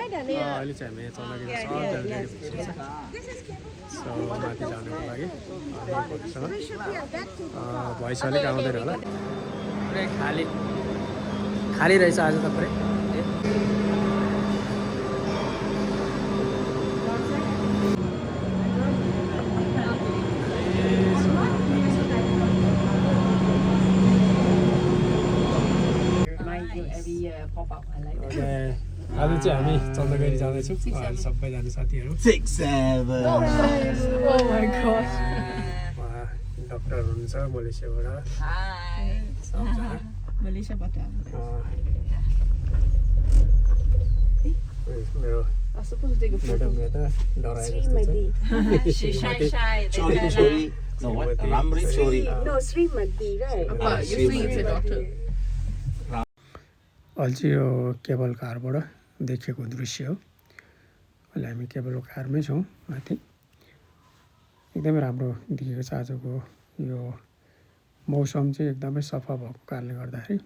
अहिले चाहिँ हामी चल्दाखेरि सबजना रेडी भइसकेको छ सो माथि जानुको लागि भोइस अलिक आउँदैन होला पुरै खाली खाली रहेछ आज त पुरै आज चाहिँ हामी चन्द्रगढी जाँदैछौँ सबैजना साथीहरू डक्टर हुनुहुन्छ मलेसियाबाट मेरो म्याडम यता डराएर अहिले चाहिँ यो केबल कारबाट देखेको दृश्य हो अहिले हामी केबल कारमै छौँ माथि एकदमै राम्रो देखिएको छ आजको यो मौसम चाहिँ एकदमै सफा भएको कारणले गर्दाखेरि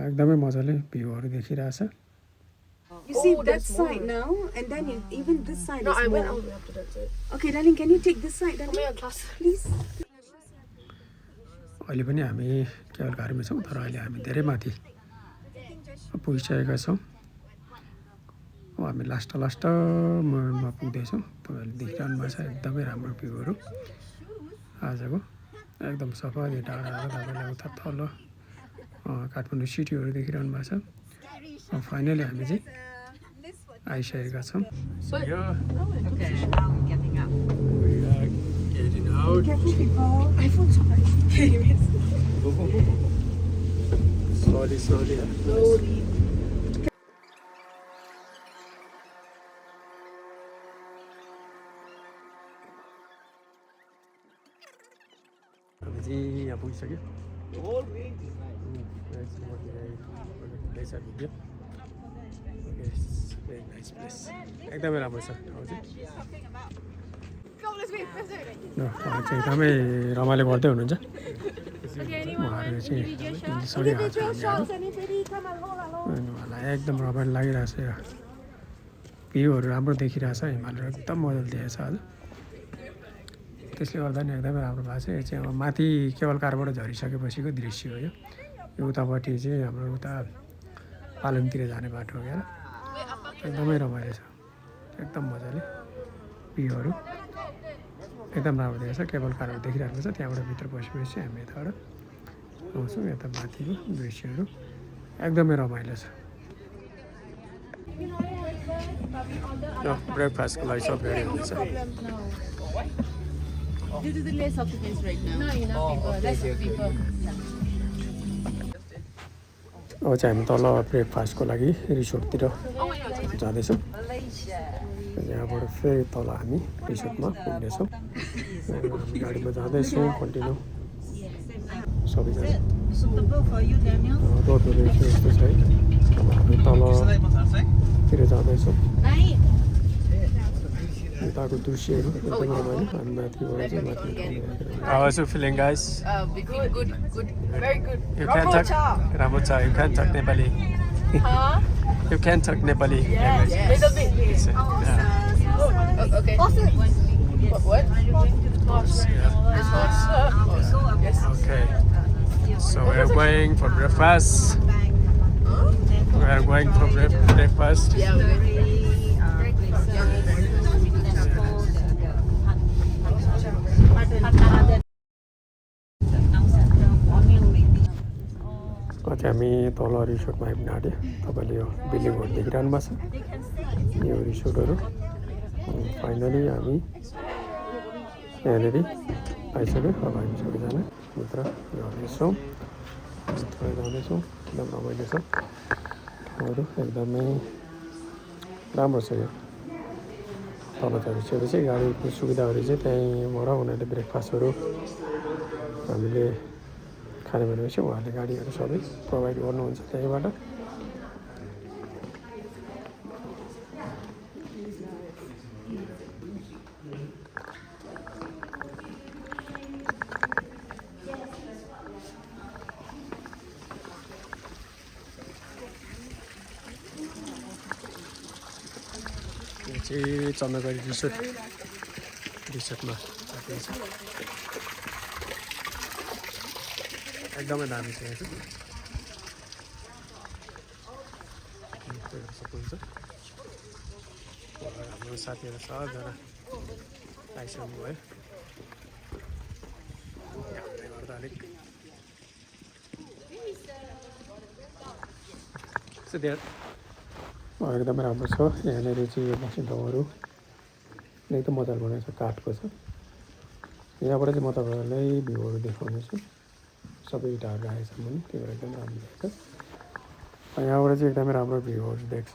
एकदमै मजाले भ्यूहरू देखिरहेछ You see that side now, and then even this side is more. Okay, darling, can you take this side, darling? Please. अहिले पनि हामी केवल कारमै छौँ तर अहिले हामी धेरै माथि पुगिसकेका छौँ हामी लास्टमा पुग्दैछौँ तपाईँहरूले देखिरहनु भएको छ एकदमै राम्रो भ्यूहरू आजको एकदम सफा टाढा तपाईँलाई उता तल काठमाडौँ सिटीहरू देखिरहनु भएको छ फाइनली हामी चाहिँ आइसकेका छौँ slowly हामी चाहिँ यहाँ पुगिसक्यो एकदमै राम्रो छ ठाउँ चाहिँ एकदमै रमाइलो गर्दै हुनुहुन्छ उहाँहरू चाहिँ उहाँलाई एकदम रमाइलो लागिरहेछ यो भ्यूहरू राम्रो देखिरहेछ हिमालहरू एकदम मजाले देखेको छ आज त्यसले गर्दा नि एकदमै राम्रो भएको छ यो चाहिँ अब माथि केवल कारबाट झरिसकेपछिको दृश्य हो यो उतापट्टि चाहिँ हाम्रो उता पालङतिर जाने बाटो हो क्या एकदमै रमाइलो छ एकदम मजाले भ्यूहरू एकदम राम्रो देखेको छ केबल कारहरू देखिरहेको छ त्यहाँबाट भित्र पसेपछि हामी यताबाट आउँछौँ यता माथिको दृश्यहरू एकदमै रमाइलो छ ब्रेकफास्टको लागि सब रेडी हुँदैछ अब चाहिँ हामी तल ब्रेकफास्टको लागि रिसोर्टतिर जाँदैछौँ यहाँबाट फेरि तल हामी रिसोर्टमा पुग्नेछौँ गाडीमा जाँदैछौँ कन्टिन्यू सबैजना रोडहरू यस्तो छ है हामी तलतिर जाँदैछौँ उताको दृश्यहरू एकदमै रमाइलो हामी माथिबाट चाहिँ माथि How are you feeling, guys? Good. Very good. You can talk राम्रो छ you can talk Nepali. You can talk Nepali language. Little bit. Okay. What? Horse. Yes. Okay. So we are going for breakfast. We are going for breakfast. Yeah. हामी तल रिसोर्टमा आइपुग्न आँट्यो तपाईँले यो बिल्डिङहरू देखिरहनु भएको छ यो रिसोर्टहरू फाइनली हामी यहाँनिर आइसक्यो अब हामी सबैजना भित्र जाँदैछौँ एकदम रमाइलो छ ठाउँहरू एकदमै राम्रो छ यो तल झरिसकेपछि गाडीको सुविधाहरू चाहिँ त्यहीँबाट उनीहरूले ब्रेकफास्टहरू हामीले खाने भनेपछि उहाँहरूले गाडीहरू सबै प्रोभाइड गर्नुहुन्छ त्यहीँबाट चाहिँ चन्द्रगढी रिसोर्टमा राखेको छ। एकदमै दामी छ यहाँ चाहिँ हेर्न सक्नुहुन्छ। हाम्रो साथीहरू सबजना आइसक्नु भयो। कामले गर्दा अलिक एकदमै राम्रो छ। यहाँनिर चाहिँ यो बस्ने ठाउँहरू एकदम मजाले बनाएको छ, काठको छ। यहाँबाट चाहिँ म तपाईँहरूलाई भ्यूहरू देखाउनेछु। सबै इँटाहरू राखेको छ मुनि, त्यो भएर एकदम राम्रो देख्छ। यहाँबाट चाहिँ एकदमै राम्रो भ्यूहरू देख्छ।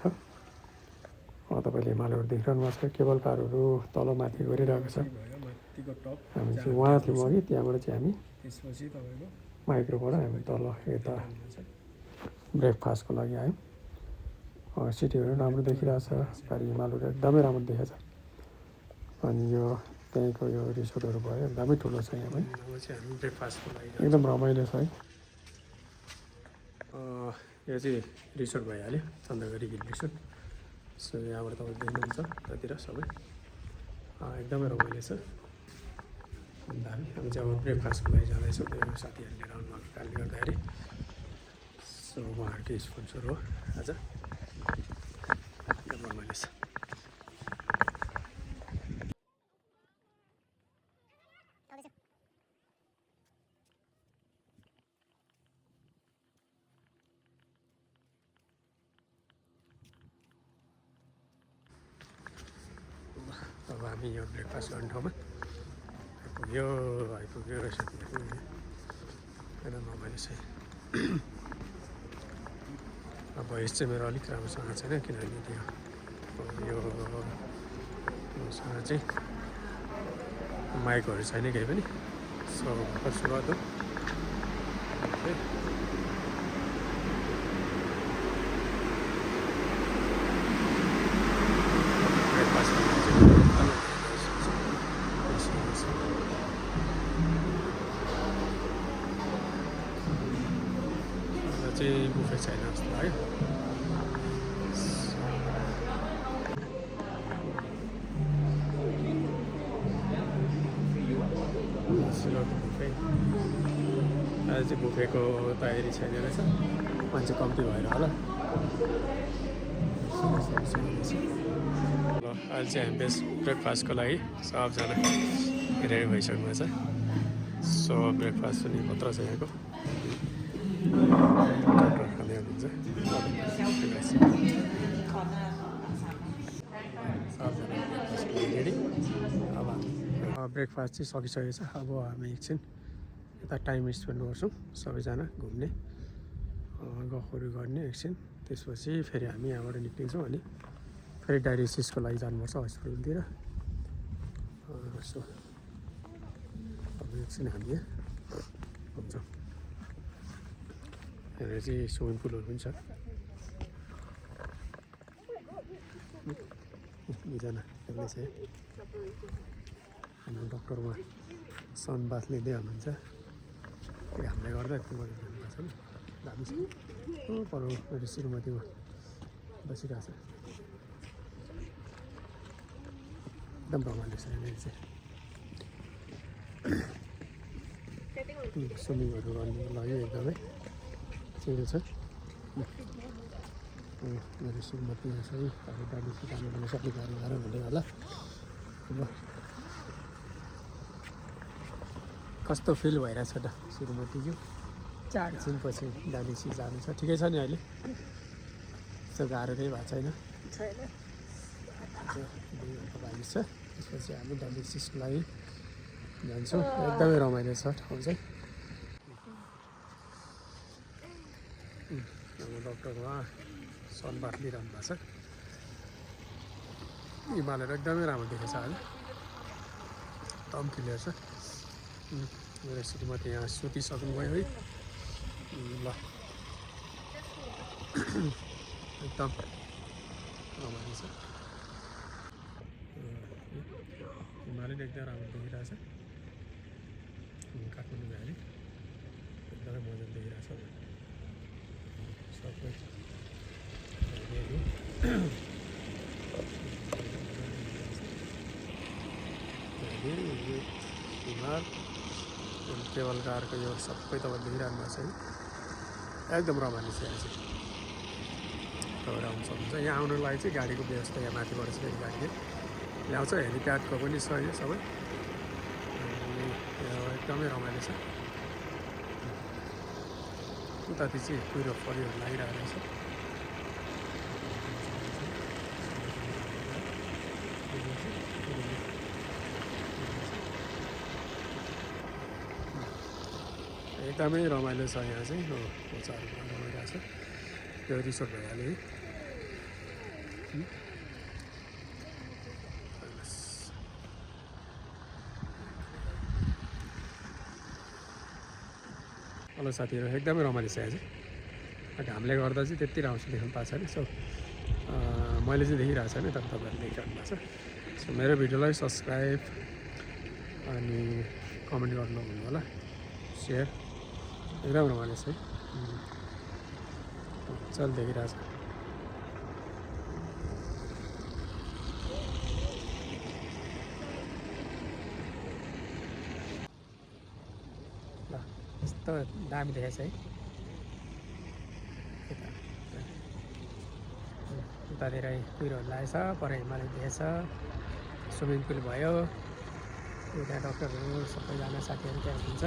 तपाईँले हिमालयहरू देखिरहनु भएको छ, केबल कारहरू तल माथि गरिरहेको छ। हामी चाहिँ वहाँ थियौँ अघि, त्यहाँबाट चाहिँ हामी त्यसपछि तपाईँको माइक्रोबाट हामी तल यता ब्रेकफास्टको लागि आयौँ। सिटीहरू राम्रो देखिरहेछ, पारि हिमालहरू एकदमै राम्रो देखेछ। अनि यो त्यहीँको यो रिसोर्टहरू भयो, एकदमै ठुलो छ यहाँ पनि। अब चाहिँ हामी ब्रेकफास्टको लागि एकदम रमाइलो छ है। यो चाहिँ रिसोर्ट भइहाल्यो, चन्द्रगढी हिल रिसोर्ट। सो यहाँबाट तपाईँले देख्नुहुन्छ त्यतिर सबै एकदमै रमाइलो छ। अन्त हामी चाहिँ अब ब्रेकफास्टको लागि जाँदैछौँ। त्यो साथीहरूले लिएर आउनुभएको कारणले गर्दाखेरि सो उहाँहरूकै स्पोन्सर हो आज। एकदम रमाइलो छ। अब हामी यो ब्रेकफास्ट गर्ने ठाउँमा आइपुग्यो रहेछ। एकदम रमाइलो छ। अब भोइस चाहिँ मेरो अलिक राम्रोसँग छैन, किनभने त्यो यो चाहिँ माइकहरू छैन केही पनि। सो भर्खर सुरुवात हो। चाहिँ बुफे छैन जस्तो लाग्यो। सिलगढी बुफे आज चाहिँ बुफेको तयारी छैन रहेछ, मान्छे कम्ती भएर होला। ल आज चाहिँ हामी ब्रेकफास्टको लागि सबजना रेडी भइसक्नु भएको छ। सो ब्रेकफास्ट पनि पत्र छ यहाँको। अब ब्रेकफास्ट चाहिँ सकिसकेको छ। अब हामी एकछिन यता टाइम स्पेन्ड गर्छौँ सबैजना, घुम्ने गफहरू गर्ने एकछिन। त्यसपछि फेरि हामी यहाँबाट निक्लिन्छौँ अनि फेरि डायलिसिसको लागि जानुपर्छ हस्पिटलतिर। सो अब एकछिन हामी हुन्छौँ। यहाँनिर चाहिँ स्विमिङ पुलहरू पनि छ। दुईजना खेल्दै छ। हाम्रो डक्टर उहाँ सनबाथ लिँदै हुनुहुन्छ। घामले गर्दा त्यो गरेर भएको छ नि, दामी छ। पर मेरो श्रीमतीमा बसिरहेको छ। एकदम रमाइलो छ यहाँनिर चाहिँ। स्विमिङहरू गर्नुको लागि एकदमै चिल छ। मेरो श्रीमती सही अब डायलिसिस काम गर्न सक्ने गाह्रो हुँदै होला। अब कस्तो फिल भइरहेछ त श्रीमतीज्यू? 4 दिनपछि डायलिसिस जानु छ। ठिकै छ नि अहिले? त्यस्तो गाह्रो केही भएको छैन? छैन। 2 घन्टा बाँकी छ, त्यसपछि हामी डायलिसिसको लागि जान्छौँ। एकदमै रमाइलो छ ठाउँ चाहिँ। हाम्रो डक्टर उहाँ सनबाथ लिइरहनु भएको छ। हिमालयहरू एकदमै राम्रो देखेछ आज, एकदम क्लियर छ। मेरो श्रीमती यहाँ सुतिसक्नुभयो है। ल एकदम रमाइलो छ। हिमालय एकदम राम्रो देखिरहेछ। काठमाडौँ भ्याली एकदमै मजाले देखिरहेछ। सबै हिमाल केबल कारको यो सबै तपाईँले देखिरहनु भएको छ है एकदम रमाइलो छ यहाँ चाहिँ तपाईँहरू आउनु सक्नुहुन्छ यहाँ आउनुको लागि चाहिँ गाडीको व्यवस्था यहाँ माथिबाट चाहिँ फेरि गाडीले ल्याउँछ हेलिप्याडको पनि छ यो सबै एकदमै रमाइलो छ उताति चाहिँ कुहिरो फरियोहरू लागिरहेको रहेछ एकदमै रमाइलो छ यहाँ चाहिँ हो चारो रमाइरहेको छ यो रिसोर्ट भइहाल्यो है हेलो साथीहरू एकदमै रमाइलो छ यहाँ चाहिँ घामले गर्दा चाहिँ त्यति राम्रो देख्नु पाएको छैन सो मैले चाहिँ देखिरहेको छैन तर तपाईँहरूले देखिरहनु भएको छ सो मेरो भिडियोलाई सब्सक्राइब अनि कमेन्ट गर्नु भन्नु होला सेयर एकदम रमाइलो छ है चल देखिरहेको छ ल यस्तो दामी देखेछ है उतातिर कुहिरोहरू लागेछ पर हिमालय देखेछ स्विमिङ पुल भयो यता डक्टरहरू सबैजना साथीहरू त्यहाँ हुनुहुन्छ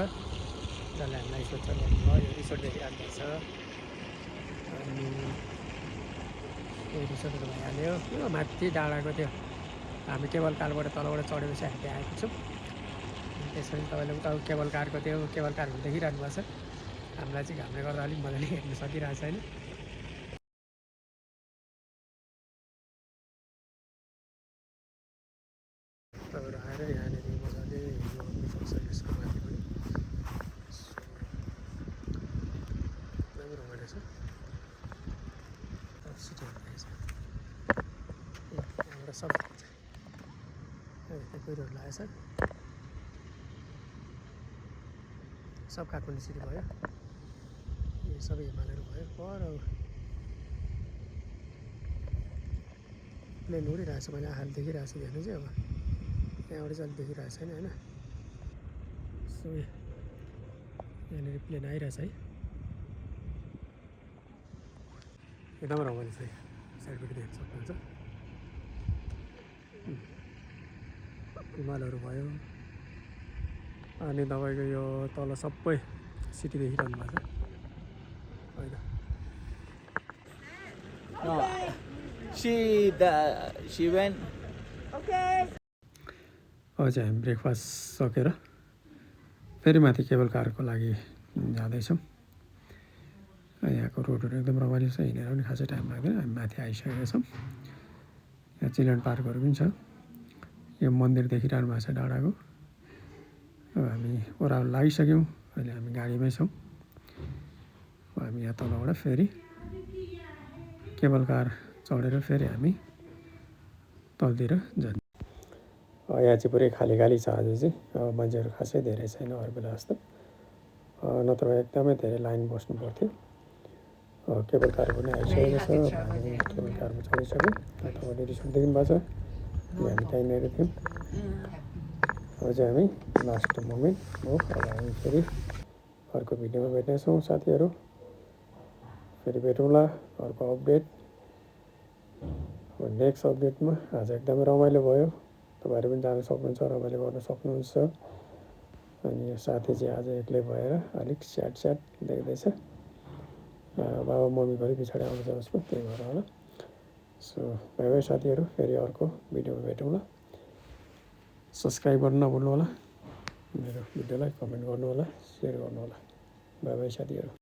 जसले हामीलाई सोध्छ गर्नुभयो यो रिसोर्ट देखिराख्नु भएको छ अनि यो रिसोर्टहरू भइहाल्यो यो माथि डाँडाको त्यो हामी केबल कारबाट तलबाट चढेपछि हामी त्यहाँ आएको छौँ त्यसपछि तपाईँले उता केबल कारको त्यो केबल कारहरू देखिरहनु भएको छ हामीलाई चाहिँ घामले गर्दा अलिक मजाले हेर्नु सकिरहेको छैन तपाईँहरू आएर यहाँनिर मजाले हिँड्नु सक्छ यसको माथि पनि एकदमै रमाइलो छ यहाँबाट सब कुहिरोहरू लागेको छ सब काठमाडौँ सिटी भयो यो सबै हिमालयहरू भयो पर प्लेन उडिरहेको छ मैले आँखाले देखिरहेको छु हेर्नु चाहिँ अब त्यहाँबाट चाहिँ अलिक देखिरहेको छैन होइन सो यहाँनिर प्लेन आइरहेछ है एकदमै रमाइलो छ साइडबाट देख्न सक्नुहुन्छ हिमालहरू भयो अनि तपाईँको यो तल सबै सिटी देखिरहनु भएको छ होइन No, she went. अब चाहिँ हामी ब्रेकफास्ट सकेर फेरि माथि केबल कारको लागि जाँदैछौँ यहाँको रोडहरू एकदम रमाइलो छ हिँडेर पनि खासै टाइम लाग्दैन हामी माथि आइसकेका छौँ यहाँ चिल्ड्रेन पार्कहरू पनि छ यो मन्दिर देखिरहनु भएको छ डाँडाको अब हामी ओह्रालो लागिसक्यौँ अहिले हामी गाडीमै छौँ अब हामी यहाँ तलबाट फेरि केबल कार चढेर फेरि हामी तलतिर जान्छौँ यहाँ चाहिँ पुरै खाली खाली छ आज चाहिँ मान्छेहरू खासै धेरै छैन अरू बेला जस्तो नत्र एकदमै धेरै लाइन बस्नु पर्थ्यो केबल कार पनि आइसकेको छ हामी केबल कारमा चढिसक्यौँ तपाईँले रिसोर्ट देख्नु भएको छ हामी त्यहीँनिर थियौँ अब चाहिँ हामी लास्ट मोमेन्ट हो अब हामी फेरि अर्को भिडियोमा भेट्नेछौँ साथीहरू फेरि भेटौँला अर्को अपडेट अब नेक्स्ट अपडेटमा आज एकदमै रमाइलो भयो तपाईँहरू पनि जानु सक्नुहुन्छ रमाइलो गर्न सक्नुहुन्छ अनि यो साथी चाहिँ आज एक्लै भएर अलिक स्याड देख्दैछ बाबा मम्मी पनि पछाडि आउँछ उसको त्यही भएर होला सो बाई बाई साथीहरू फेरि अर्को भिडियोमा भेटौँला सब्सक्राइब गर्नु नभुल्नु होला मेरो भिडियोलाई कमेन्ट गर्नु होला सेयर गर्नु होला बाई बाई साथीहरू